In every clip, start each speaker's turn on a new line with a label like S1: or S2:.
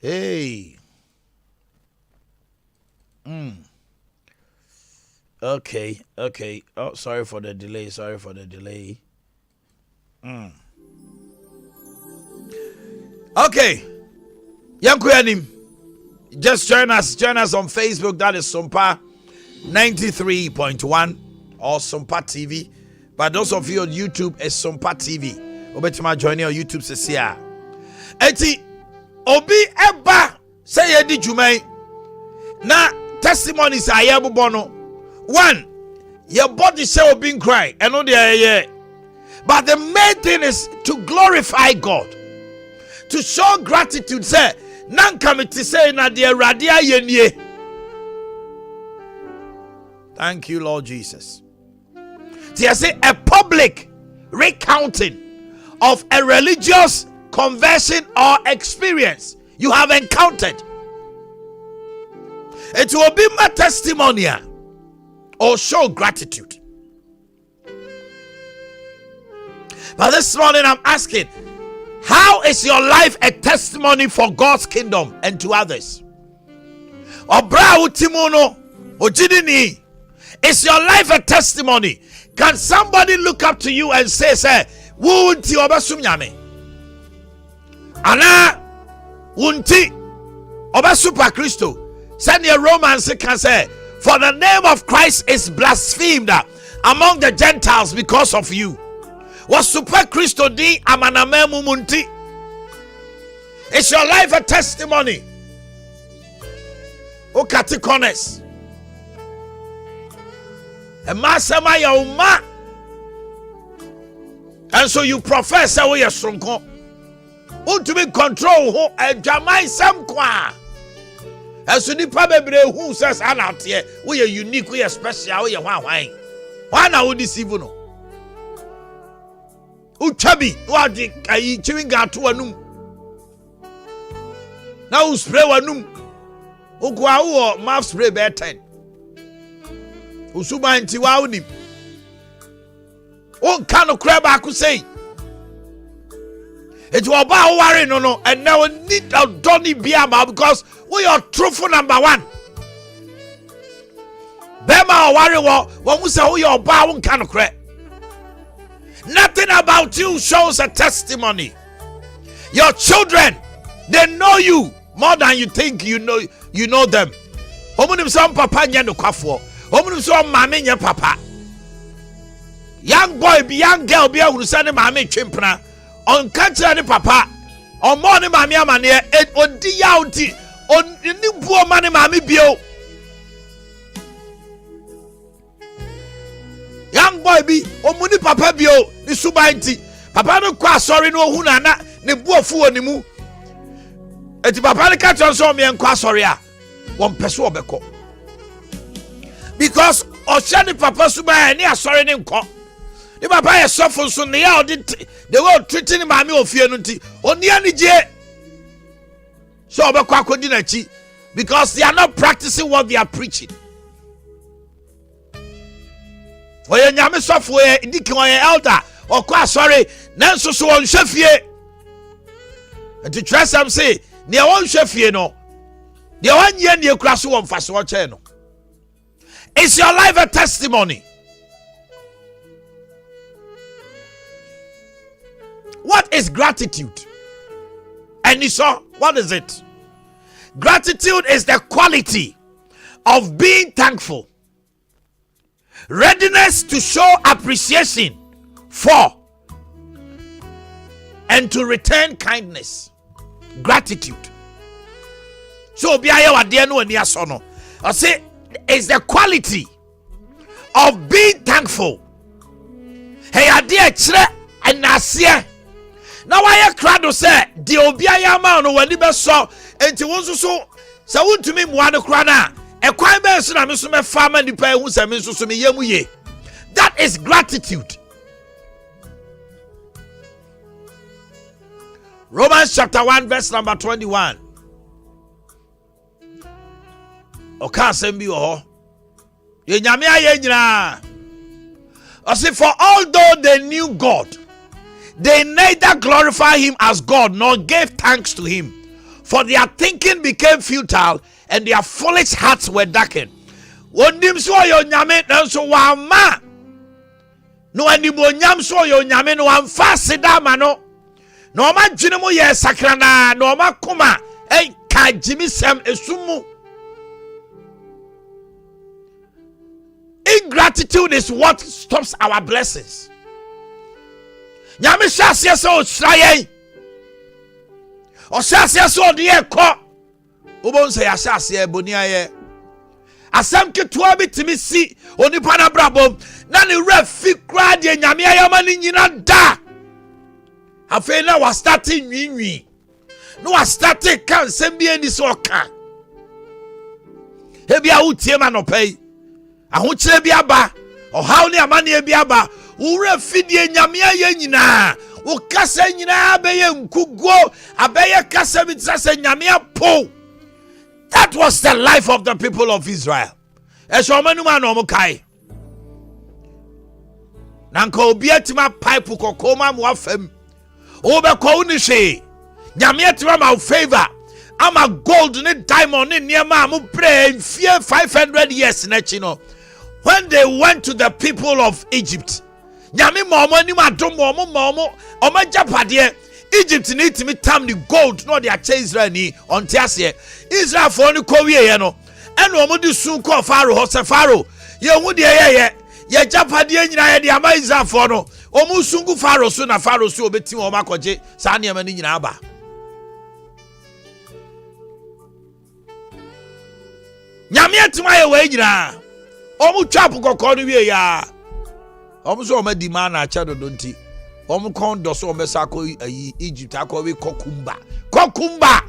S1: Hey. Okay. Oh, sorry for the delay. Okay. Yankuyanim. Just join us on Facebook. That is Sompa 93.1 or Sompa TV. But those of you on YouTube, is Sompa TV. Obetima join your YouTube says here. Eti obi eba say yedi jumai na testimonies ayabu bono. One, your body shall be cry and no yeah. But the main thing is to glorify God, to show gratitude. Say nan kamiti say na de radia yenye. Thank you, Lord Jesus. See, I say a public recounting of a religious conversion or experience you have encountered. It will be my testimony or show gratitude. But this morning I'm asking, how is your life a testimony for God's kingdom and to others? Obra utimono ojidini. Is your life a testimony? Can somebody look up to you and say, wunti obasum nyame? Ana wunti obasupa Christo. Send your Romans can say, for the name of Christ is blasphemed among the Gentiles because of you. Was super Christo di amaname mumunti. Is your life a testimony? O katikones. And so you profess away your stronghold. Who to be control who and Jamai some qua. And so the probably who says out here, we are unique, we are special, we are wine. Why now deceive no? Who chubby, what the chewing got to a noom. Now spray one noom. Who go mouth spray bear 10. Usuba nti wa unim on kanu kreba aku say it will ba worry no and now need a donny biama because we are truthful number one. Bema worry when we say we are ba on kanu kre. Nothing about you shows a testimony. Your children, they know you more than you think you know them. Homunim some papa nya no kwafo. So mama nya papa. Young boy be young girl be who say mama twimpna. On kantra ni papa. On mo ni mama amane e odi yauti. On ni buo mane mama bio. Young boy be omuni papa bio ni subanti. Papa no kwa sorry no hu na ne buo fu onimu. Eti papa ni kantra so me nkwa sorry a. Won pese obeko. Because Oshani Papa Suba and ya sorry name call. The Papa is suffering so near the world treating Mammy of Fianunti on the Anije. So Bakwako because they are not practicing what they are preaching. For your Yami software, indicating elder or qua sorry, Nanso so on Sheffier. And to trust them say, near one Sheffier no. The 1 year near class one fast watch channel. Is your life a testimony? What is gratitude? And you saw, what is it? Gratitude is the quality of being thankful, readiness to show appreciation for, and to return kindness. Gratitude. So, be I say, is the quality of being thankful. Hey, I dear chere and nasia. Now I crowd say the obiaya man when the best saw and to so so won't to me one crana. A quite best and I'm so farmer the pay who's a miss to me yemuye. That is gratitude. Romans chapter 1 verse number 21. Oka sembi ho. Ye nyame aye nyina. I say for although they knew God, they neither glorified him as God nor gave thanks to him, for their thinking became futile and their foolish hearts were darkened. Wonim so yo nyame nanso wama no animo nyam so yo nyame no amfa seda ma no no ma dwene mo ye sakrana no ma koma ka jimisem esumu. Ingratitude is what stops our blessings. Nyame shase so sraye o shase so de ekọ obon se ya shase eboni aye asam ketua bitimi si onipa na brabom na ne refi kra de nyame ayama ni nyina da afei na wa start nwinwi no wa start kan sem bi ani so ka ebi a utie ma no pay ahokyere bi aba ohaw ne amane bi aba wo refi de nyame aye nyina wo kasa nyina abeye nkugo abeye kasa bi tsase nyame apo. That was the life of the people of Israel. Eshomanuma no mukai. Nanko obietima pipe kokoma mo afem. Obekọ unishe. Nyame atima ma favor. Ama gold ne diamond ne niema mo pray fear 500 years na chino. When they went to the people of Egypt, Nyame momo ni madom momo omajapade Egypt need to meet time the gold no they ache Israel ni on tiase Israel for ni ko wie no eno omo di sun ko Pharaoh hose Pharaoh ye hu de ye japade nyina ye de ama Israel for no omo sungu Pharaoh so na Pharaoh so obeti o makoje sa ne ma ni nyina aba. Nyame atima ye we nyina omo twap kokko no wie ya omo so omo di ma na acha dodo nti omo kon do so omo sa ko Egypt akọ we kokumba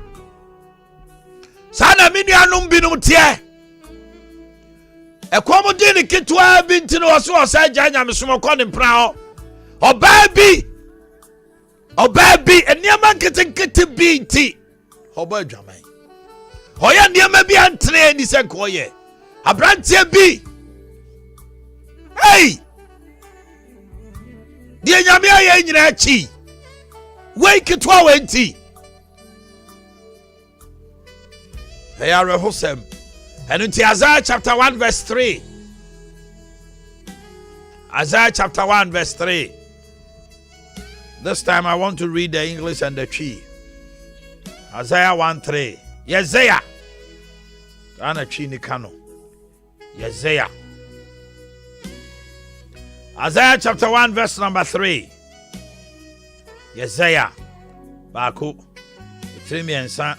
S1: sana minu anum binum tie ekomo di ni kitwa bi nti no so osa gya nyame so ko ne mpra ho oba bi eniama kete bi nti oba adwaman hoya niama bi antre ni se ko ye abrantie bi hey die nyame aye nyina chi wake it 20 hey are hosem and in Isaiah chapter 1 verse 3 Isaiah chapter 1 verse 3 this time I want to read the English and the Chi. Isaiah 1:3 Yesaya ana chi ni kano Yesaya Isaiah chapter 1 verse number 3 Yesaya Baku Trimiensa.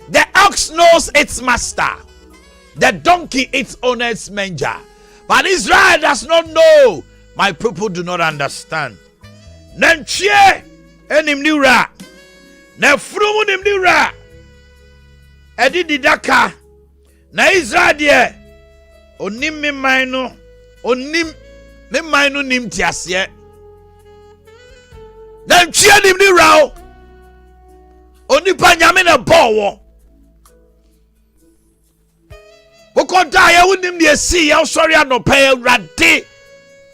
S1: The ox knows its master, the donkey its owner's manger, but Israel does not know. My people do not understand. Nanchie enim niura na frumu nim niura edi didaka na Israel de onim me man no onim me man no nim tiase nanchie nim niura onipa nyame na bowo Wokonta ya wunim de si ya sorry anopa awrade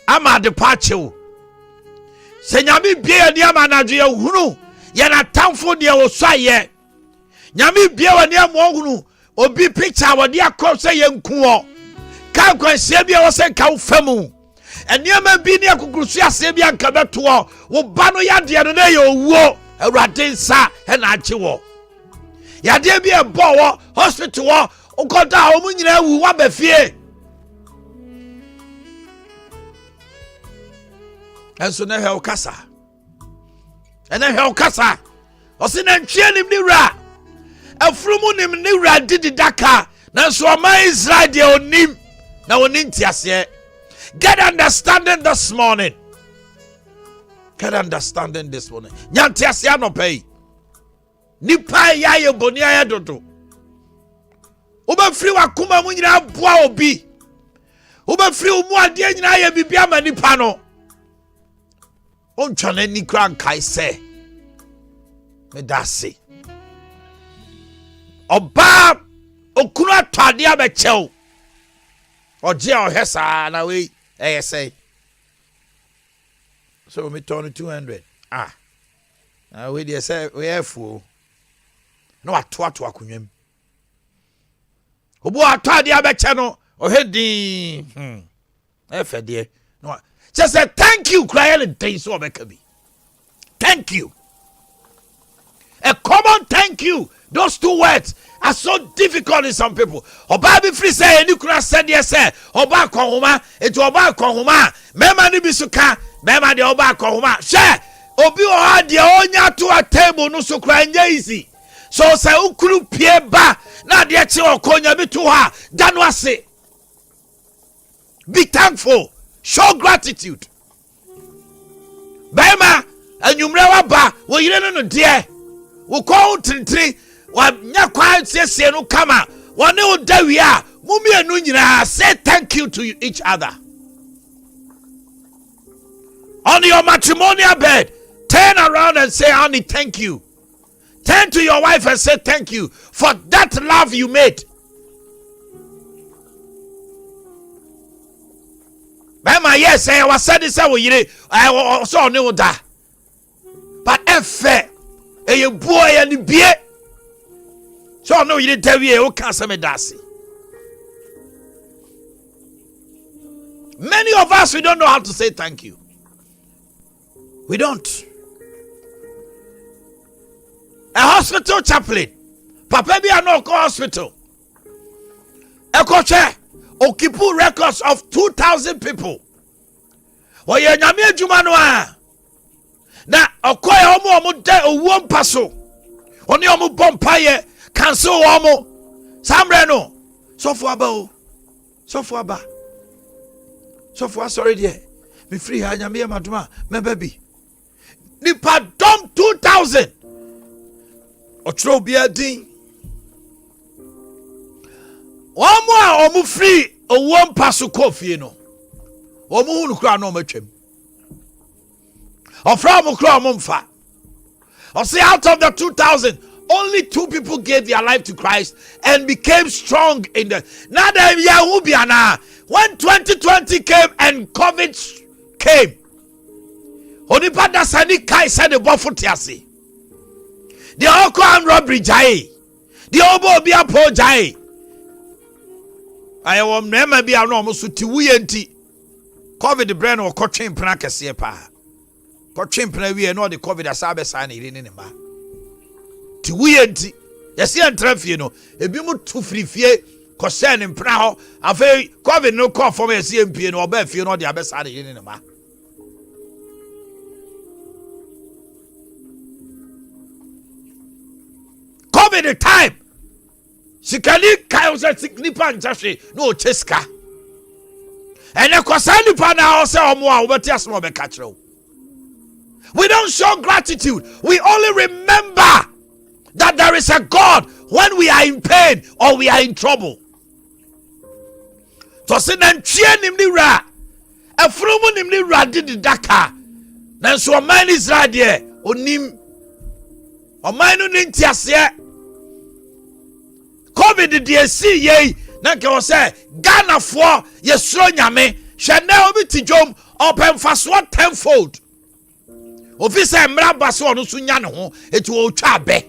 S1: ama de pachew se nyame bia ni ama najo ya hunu ya na tamfo de wo so aye nyame bia wani ama hunu obi picture wodi akọ se ye nku o ka kwanse bia wo se ka famu eniama bi ni akukurusu ase bia nka beto o wo ba no ya de no na ye owuo awrade nsa he na ache wo ya de bia bo wo hospital wo Ukota omu nyina wu wa befie. Enso na hel kasa. Ena hel kasa. Osi na ntwe nim ni wura. Afrumu nim ni wura didi daka. Na so ma Israel de onim na oni ntiase. Get understanding this morning. Get understanding this morning. Nyantiase anopai. Nipa ya ye boni ya dodo. Uba free wa kuma mu nyina boa obi. Uba free mu ade nyina ya bibia ma nipa no. Ontwa na ni kra nkai se. Me dase. Oba okunu atade abechew. Oje ohesa na we say. So me turn 200. Ah. Na we dey say we have fool. no ato akonwam obo ato ade abeche no ohedi efede no just say thank you cry and day so obeka bi thank you. A common thank you. Those two words are so difficult in some people. Oba be free say any kura said yes say oba konhoma eto oba konhoma mema ni bisuka mema de oba konhoma she obi o ha de onya to a table no so kura nya easy. So say ukuru pie ba na de che okonya bi to ha dano ase. Be thankful. Show gratitude. Bema anyumre wa ba wo yire no de wo ko trintri wa nya kwa siesie no kama wone wo dawi a mumie no nyina say thank you to each other. On your matrimonial bed, turn around and say honey thank you. Turn to your wife and say thank you for that love you made. Bema yes I was said this wo yire I so ne wo da. But if a boy and be so no you didn't tell me who can't say me dasi. Many of us we don't know how to say thank you. We don't. A hospital chaplain, Papa be no hospital. A coach occupy records of 2,000 people. Well, you nyame adwuma no a na okoye omo de owuo mpaso oni omo bompaye cancel omo samre no sofo aba sorry there me free ha nyame maduma me baby ni pardon 2,000 otro bia din omo free owuo mpaso kofie no omo hunu kra no matwam or from Mumfa. Or say out of the 2,000, only 2 people gave their life to Christ and became strong in the. Now when 2020 came and COVID came, Onipada Sani Kai said the Bofutiasi. The Oko robbery Jai. The Obo Bia Po Jai. I will never be a normal Sutiwenti. COVID the brain or coaching Pranakasia. Kochimpna we no the COVID asabe sa na ire ne ma ti wuyanti yesi antrafie no ebi mu tu frifie ko se ne mpra ho afa COVID no call for me yesi mpie no oba fie no de abesa na ire ne ma COVID the time sikali kai so signipa nchahwe no cheska ene ko sa nipa na o se omo a obeti asmo be ka kire. We don't show gratitude. We only remember that there is a God when we are in pain or we are in trouble. So say nanchie nimni ra. Afromu nimni ra di daka. Nanso oman Israel de onim. Oman no ntiase. COVID de si ye na ke wo say Ghana fo yesro nyame hwe na obi tijom open faso tenfold. Officer mraba so no so nya ne ho etu o twa be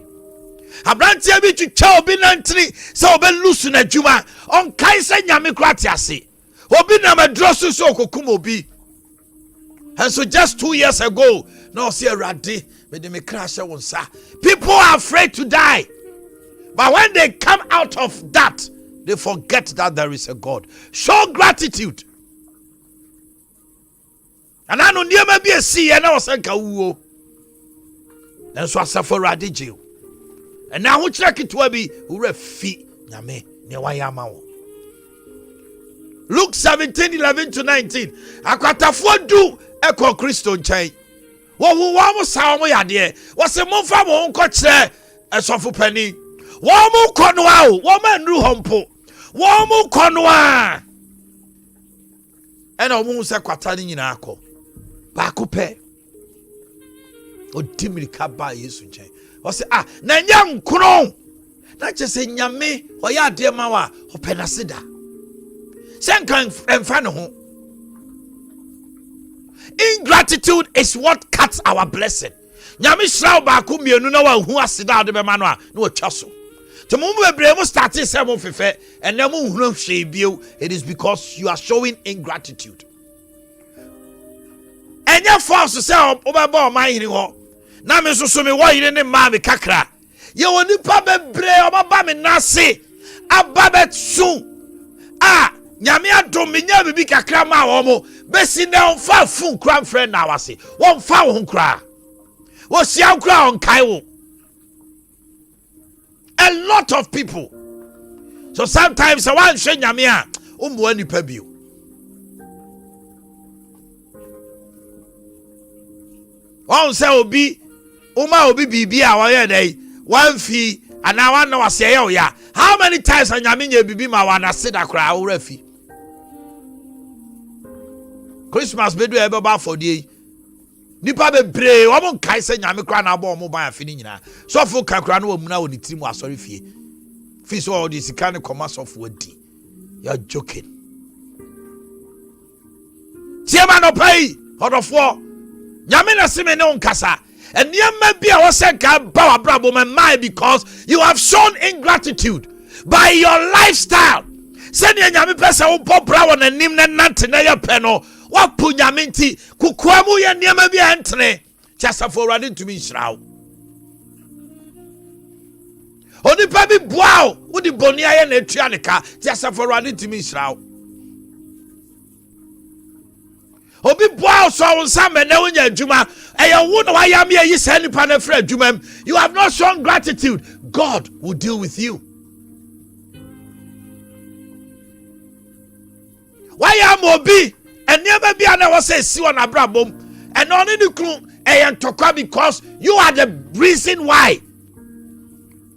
S1: abrantia bi twitwa obi nantri se obe lusu na djuma on kai se nyame krati ase obi na madrosu so kokum obi. And so just 2 years ago no see rade me de me crash wonsa. People are afraid to die, but when they come out of that they forget that there is a God. Show gratitude. And I know near be a sea and I was like a woo. And so I suffer radical. And now who check it will be who refi Yame Newayama. Luke 17:11-19. Akwatafo du eko Christo nchai. Wo mo sawo ya de. Wo se mo fa mo nko kire esofo pani. Wo mo kono a wo ma nru hompo. Wo mo kono a. Ena wo mu se kwata ni nyina akọ. Ba ko pe. O dimirika ba Yesu nchai. Wo se na nya nkron. Na che se nyame o ya de ma wa o penasida. Senkan emfa ne ho. Ingratitude is what cuts our blessing. nyame shraw ba ko mienu na wa hu aseda de be ma no a na otwa so to mo bebre mo start say mo fefe and na mo hunu hwe bio. It is because you are showing ingratitude. Enya force say obeba Omanhene ho na me so me wo yire ne ma me kakra ye woni pa bebre obaba me nase aba betsu nyame adom me nya bibi kakra ma wo mo besi na onfa fun kra friend na wase won fa wo kra wo sia kra on kai wo. A lot of people. So sometimes I want to say nyame a umbo nipa bio. Won say obi bibi a wo ye dai wan fi ana wan na wase ye ya. How many times nyame nya bibi ma wan aseda kra wo rafi. Christmas bedu e beba for the nipa bebre wo mon kai se nyame kra na abo mo ban afi ni nyina. So fu kakra na wo mu na wo ni tirim asori fie. Fi so all this kind of commerce of wodi. You're joking. Tiema no pay hodofo. Nyame na se me ne onkasa. And nyama bia wo se ka ba wa brabo me mai because you have shown ingratitude by your lifestyle. Send nyame pesa wo popra wo nanim na nante na ye pe no. Wapu nyame nti kukuamu ye nyama bia entene. Chasa for running to me shraw. Onipa bi boaw wo di boni aye na etua ne ka chasa for running to me shraw. Obi boaw so wonsa me na wonya adwuma eye wo na wayam ye yi sa nipa na fra adwuma. You have not shown gratitude. God will deal with you. Wayam obi enema bia na wo say si won abrabom and only the crew ntokwa because you are the reason why.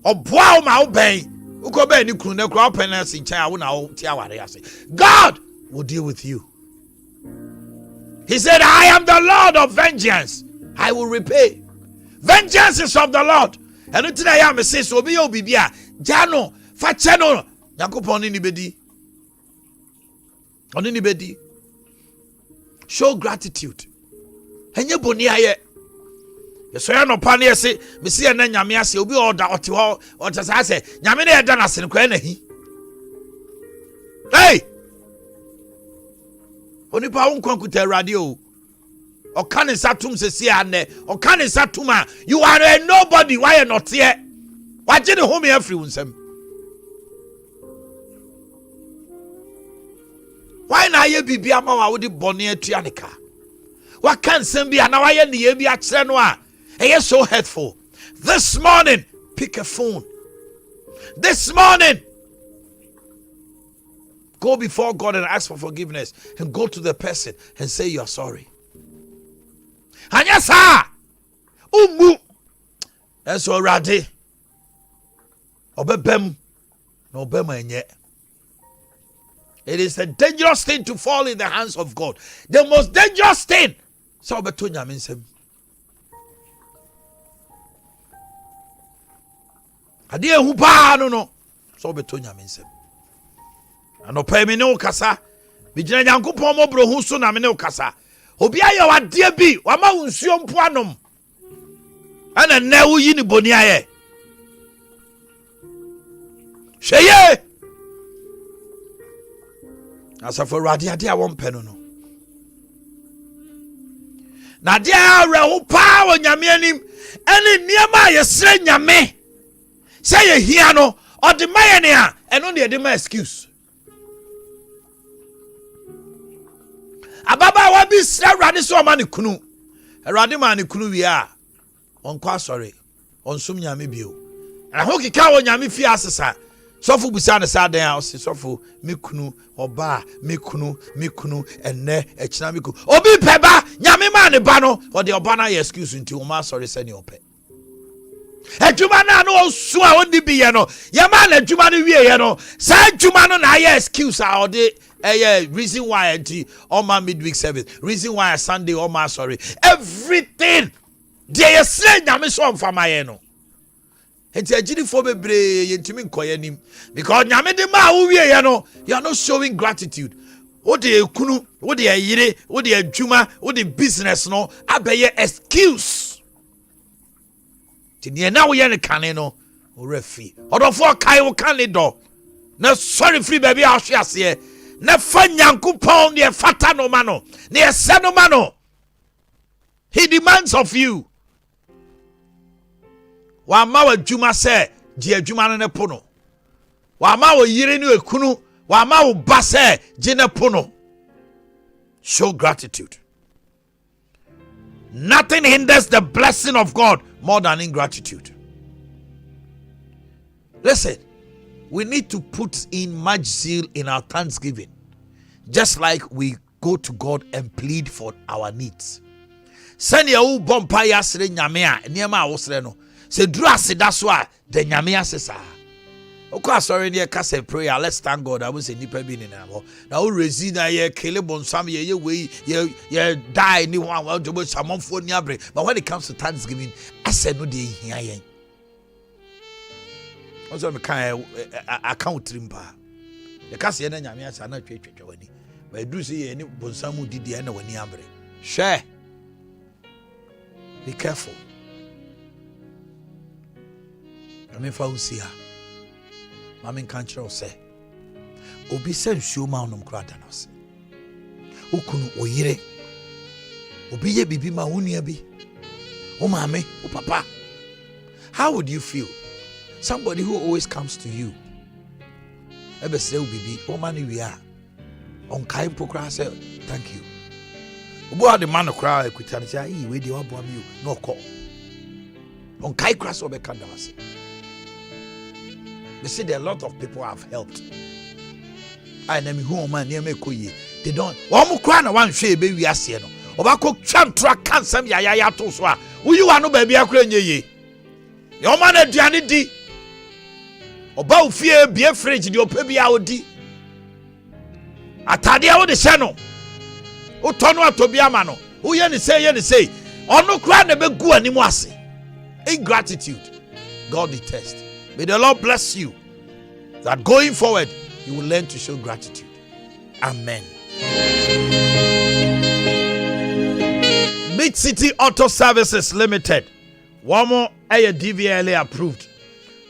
S1: Oboa ma obey uko be ni crew na crew penance in chan wo na wo ti aware ase. God will deal with you. He said, I am the Lord of vengeance. I will repay. Vengeance is of the Lord. And until I am a sis, obi bibia jano facheno yakopon ni bedi. Oni ni bedi. Show gratitude. Enye boni aye. Yeso ya no pa na yesi me se na nyame ase obi order ote ho otasa ase nyame na yeda na sen kwa na hi. Hey! Oni pa won kwankuta radio. Okane satum se si ane. Okane satuma. You are a nobody. Why not here? Why did you home every unsem? Why na ye bibia ma wa wodi bone atuanika? What can sem bia na wa ye ne ye bi a kire no a? Eye so hurtful. This morning, pick a phone. This morning, go before God and ask for forgiveness and go to the person and say you are sorry. And yes, sir. That's already. Obebem. No bema enye. It is a dangerous thing to fall in the hands of God. The most dangerous thing. So betunya means him. Ade hu pa no. So betunya means him. Ano pa me ne okasa. Bi gina Nyankopon mobro hu so na me ne okasa. Obi aye wade bi, wa ma unsuo mpo anom. Ana na wo yi ni boni aye. Sheye. Asa for radi ade a won pe no. Na de awe ho pa wo nyame anim. Ene niam ye sre nyame. Say ye hia no, o de maye ne a, eno ne de ma excuse. Ababa wa bi sra rade so ma ne kunu. Rade ma ne kunu wi a. On kwa sorry. On sum nyame bio. Na ho kika wo nyame fi asesa. Sofu busa ne sa den a sofu me kunu oba me kunu enne echina me kunu. Obi peba nyame ma ne ba no, o de oba na ye excuse nti o ma sorry se ne ope. Ejuma na no su a odi bi ye no. Ye ma na ejuma no wie ye no. Sa ejuma no na ye excuse a o de reason why all my midweek service, reason why Sunday all my sorry, everything they say nyame so mfa maye no enti agidi fo bebre yentimi nkoye nim because nyame de ma wo wie ye no, you are not showing gratitude. What the ekunu, what the yire, what the adwuma, what the business no abeye excuse. Tini na wo ye ne kane no orefi odofo kai wo kane do na sorry free baby ahwe ase na fa nyankopon ne fata no ma no ne ese no ma no. He demands of you. Wa ma wa dwuma se je adwuma no ne po no. Wa ma wo yire ne ekunu, wa ma wo ba se je ne po no. Show gratitude. Nothing hinders the blessing of God more than ingratitude. Listen, we need to put in much zeal in our thanksgiving, just like we go to God and plead for our needs. Send your bompa yasre nyamea niema awosre no. Se dru aseda so a the nyamea sesa. Okwa sorry ne ka say prayer, let's thank God. I will say nipa bi ni na ho. Na o rezi na ye kele bonsam ye we ye die ni one wa do samonfo ni abre. But when it comes to thanksgiving, I said no dey hia yen. Also me kan account trimpa. The ka say na nyamea sa na twetwetwe wani. But do say ye ni bonsam didi na wani abre. Share. Be careful. I mean, for see her. Mammy can't say. Obi send show mountain cratanos. Ukunu oyire. Obi ye bibi ma unia bi. Oh, mammy, oh, papa. How would you feel? Somebody who always comes to you. Ebe say bibi, oh, money we are. On Kai Pokra say, thank you. Obo the man okra ekwita say ayi we dey obo am you no call on kai crash obe kandawase. They say there are a lot of people have helped. I na me hu man near me koye they don't omo kra na wan hwe be wi ase no oba ko twantro kan sam ya to so a wo yi wa no ba bia kra nyeye ye o man aduane di oba ofie bia fridge di opa bia odi atade a wo de hye no o tono atobi ama no wo ye ne say ono kra na be gu animu ase. Ingratitude God detests. May the Lord bless you that going forward you will learn to show gratitude. Amen. Mid City Auto Services Limited. One more DVLA approved.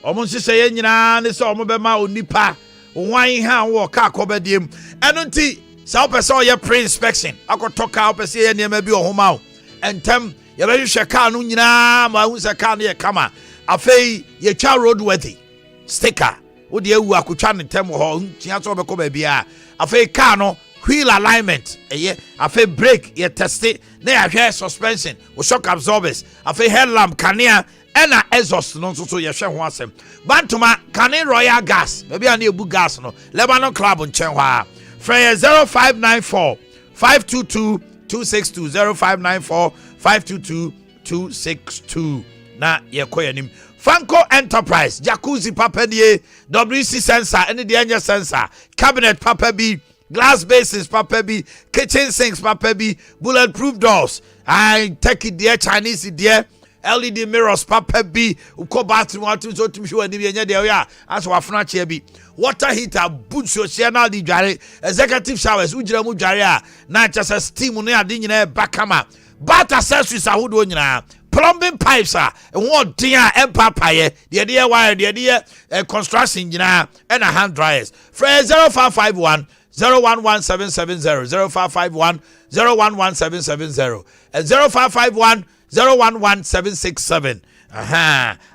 S1: Almost say ye nyina ne so omo be ma onipa wan ha wo ka akobediem enunti sa opese ye pre-inspection akotoka opese ye niam bi ohoma o entem ye be hwe car no nyina ma hu se car no ye kama afei ye twa roadworthy sticker wo de ewu akotwa ne tem ho tia so be ko ba bia afei car no wheel alignment afei brake ye test na ya hwe suspension wo shock absorbers afei headlamp kanea ena exhaust no so ye hwe ho asem bantuma kane royal gas baby an ebu gas no Lebanon club nchen ho a Freya 0594 522 262 0594 522 262 na ye koyanim Franco Enterprise jacuzzi papa die WC sensor any the engine sensor cabinet papa bi glass bases papa bi kitchen sinks papa bi bulletproof doors I take it there Chinese there LED mirrors papa bi uko bathroom watu so tumi hwe ani bi enya there ya aso wafuna che bi water heater boot social di dware executive showers ujira mu dware a na chasa steam no ade nyina ba kama bat accessories ahodo nyina plumbing pipes a won din a empapaye de wire de construction nyina and hand dryers for 0551 011770 0551 011770 and 0551 011767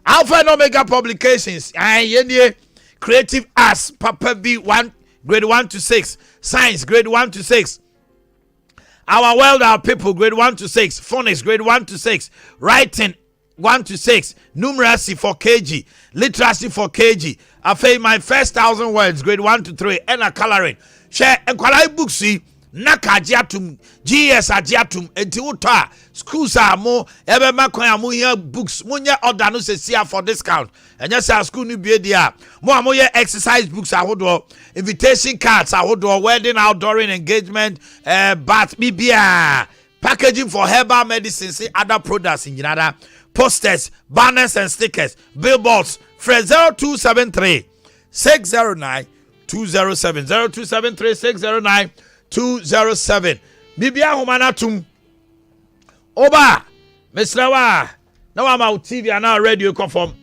S1: Alpha and Omega Publications Creative Arts Papa B1 grade 1 to 6 Science grade 1 to 6 Our World Our People grade 1 to 6 Phonics grade 1 to 6 Writing 1 to 6 Numeracy for KG Literacy for KG I feel my first 1,000 words grade 1 to 3 and a coloring share and qualify books see Naka agiatum GS agiatum enti uta schools are more ebe makwan amu here books munya order no se sia for discount enya say school ni bie dia mo amoye exercise books ahodo invitation cards ahodo wedding outdooring engagement bath bibia packaging for herbal medicine see other products in Canada posters banners and stickers billboards for 0273 609 207 0273 609 207 Bibia Humanatum Oba Mesrawa Now I'm out TV and now radio confirm.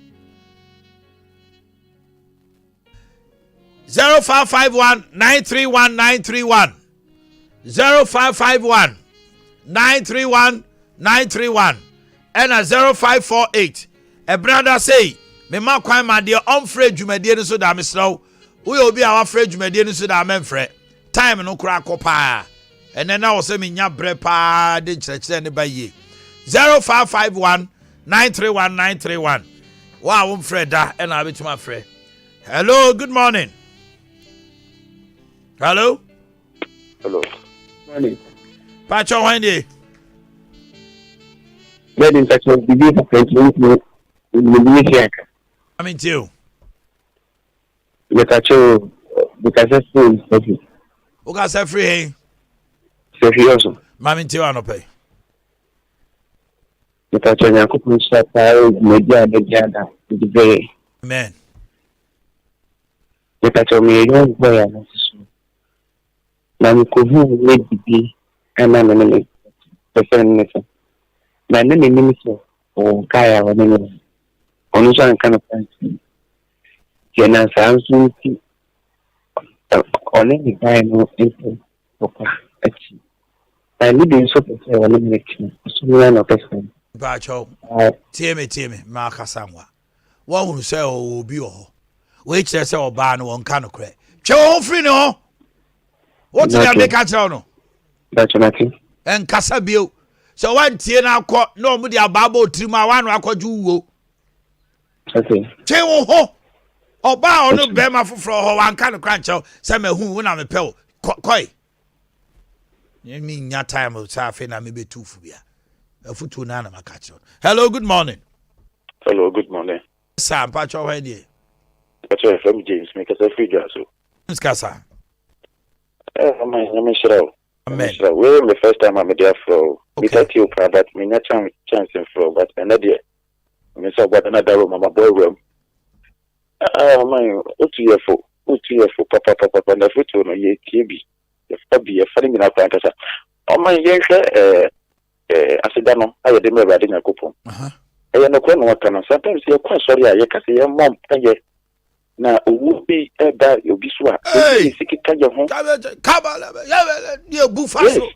S1: 0551 931 931 0551 931 931 and a 0548. A brother say, me ma kwan ma de onfre dwumadie no so da me slow. We obi a wafre dwumadie no so da memfre. Time no kura kopa. And then now say me nya bre pa de chire ne ba ye. 0551 931 931. Wa won freda and I be my friend. Hello, good morning. Hello.
S2: Hello. Morning.
S1: Pacho Wendy.
S2: Made in touch with the
S1: I'm in you.
S2: Metacho because that's free.
S1: Who say free?
S2: So he also.
S1: Mami nti wa no pay.
S2: Metacho nyankopon sapa media da the
S1: Amen.
S2: Metacho me young boy na so. Na mi ko hu we bibi ana na me person ne so. Na ne ni so o kaya wa ne. Onu so kan kan. Kena sansu ti. Ole ni kai no into opa achi. I need in so to say one minute. So we no person.
S1: Pacho. Tie me ma kasanwa. Wa hunu say obi o. We kire say oba no won ka no kre. Twe wo free no. What did I make a no?
S2: That's nothing.
S1: En kasa bio. So one tie na akọ no mu dia baba otirima wa no akọju wo.
S2: Okay.
S1: Twe wo ho. Oba ono be ma foforo ho wan ka no kranche say me hu wo na me pe wo. Koi. You mean nya time o sa fe na me be tufu bia. Afutu na na makacho. Hello, good morning.
S3: Hello, good morning.
S1: Sam Pacho Wendy.
S3: Pacho from James make us a free gas.
S1: Skasa.
S3: I'm sure.
S1: Amen.
S3: We're the first time I'm there for because you but me not chance in flow, but another me so but another room, my boy room. My for papa and the foot on ye KB. If be a funny in our practice. Oh my yes, Asidano, I didn't remember a coupon. I am no one what can sometimes you're quite sorry, I can see your mom. Na owu bi eba obi so a sikita je ho
S1: kabala ye bufaso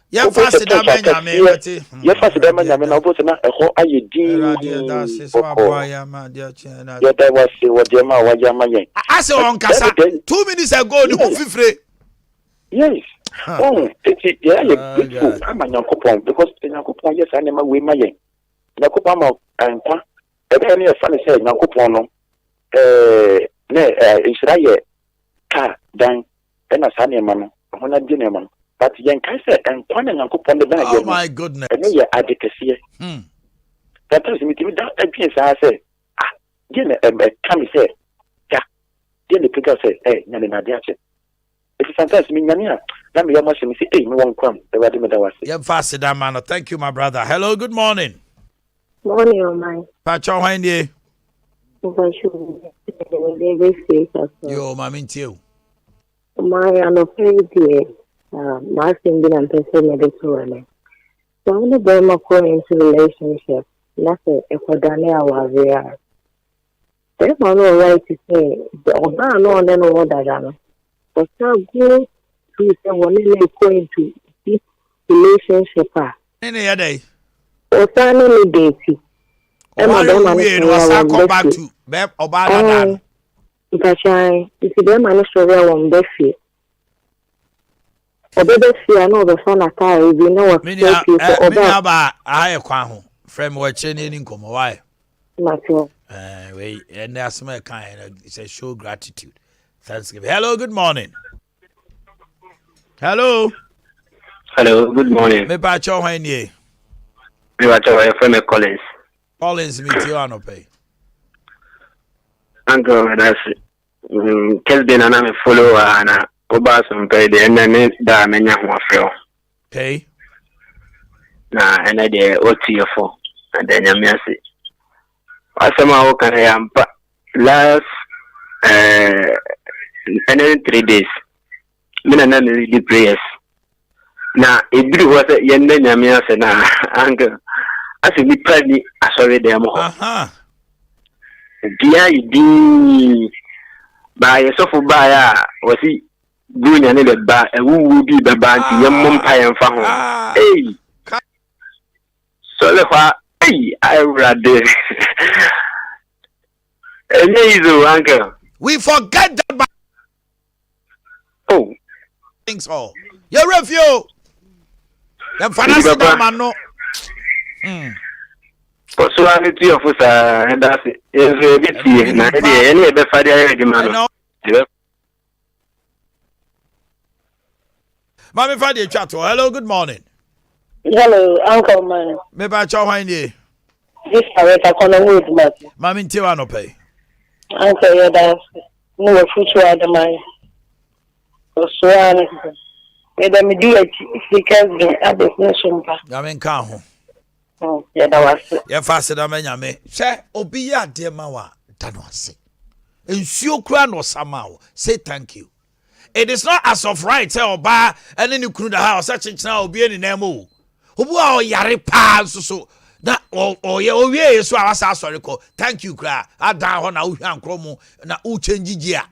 S1: ye fast da manya me mate
S3: ye fast da manya me na obo na eho aye din
S1: da se so aboa ya ma dia chena
S3: ye da wase wo de ma wa ya ma yen
S1: ase on kasa 2 minutes ago ni hu fifre
S3: yes oh eti ye ye amanya kopon because nyankopon yes ane ma we ma yen nyankopon ma anka ebe ne fa ne se nyankopon no Israel ka dan na sane man hona gine man but yen kai se enkwan nyankopon de na
S1: oh my goodness
S3: ene ye adekese that is me that again say gine kam say ya gine pika say nyane na dia che if sometimes me nyane na me yama me say me won kwam e wade me da wase
S1: ye fast da man thank you my brother hello good morning
S4: Morning, my.
S1: Pacho Wendy.
S4: Yo,
S1: mami ntio.
S4: My anopedi my single and person medical. So I'm going to go into relationship. Nothing if I don't know there. There's no right to say the Oba no and then what I done. But so go to say one go into this relationship.
S1: Any other day.
S4: Or finally dating.
S1: Emma don't come back to Beb Obama.
S4: If you don't manage to wear one Bessie, or the I know the son of Kai, you know what
S1: about I quaho from watching in come why? Wait, and that's my kind it's a show gratitude. Thanksgiving. Hello, good morning. Hello,
S2: good morning.
S1: Me Pacho Wendy.
S2: Me Pacho from Collins.
S1: Collins meet you on pay.
S2: Uncle, that's Kesden and I'm a follower and Obasan pay the end da menya wafel.
S1: Okay.
S2: Na and I did OTF4 and then you mercy. Asama can I am last another 3 days. Mina na really prayers. Na it was a yende nyamia na uncle.
S5: I say me prani asori dem ho. Dia idi ba yeso ba ya wasi bunya ne be ba ewu bi be ba nti yemmom pa yemfa ho. Hey. So le fa hey I rather. Uncle.
S1: We forget that.
S5: Oh,
S1: things all. Your review. The fantasy man no.
S5: Personality of us and that's it. Is a bit here. Now, any other father, man.
S1: Mammy Fadi Chato. Hello, good morning.
S4: Hello, Uncle Man.
S1: Maybe I chow hine.
S4: This is a wood,
S1: Mammy Tiwano pay.
S4: Uncle, yeah, that's no future at the mine. So, whether me do it, because I business Sompa.
S1: Yamen Kaho.
S4: Oh, yeah, that was it.
S1: Yeah, faster than me. Say, Obia, dear Mawa, Danwase. And Siokran or somehow say thank you. It is not as of right, say, Oba, and then you could the house, such a now be in Nemo. Who are Yari Pans so. Na yeah so I was sorry ko thank you kra ada ho na wo hwan kromo na wo change gia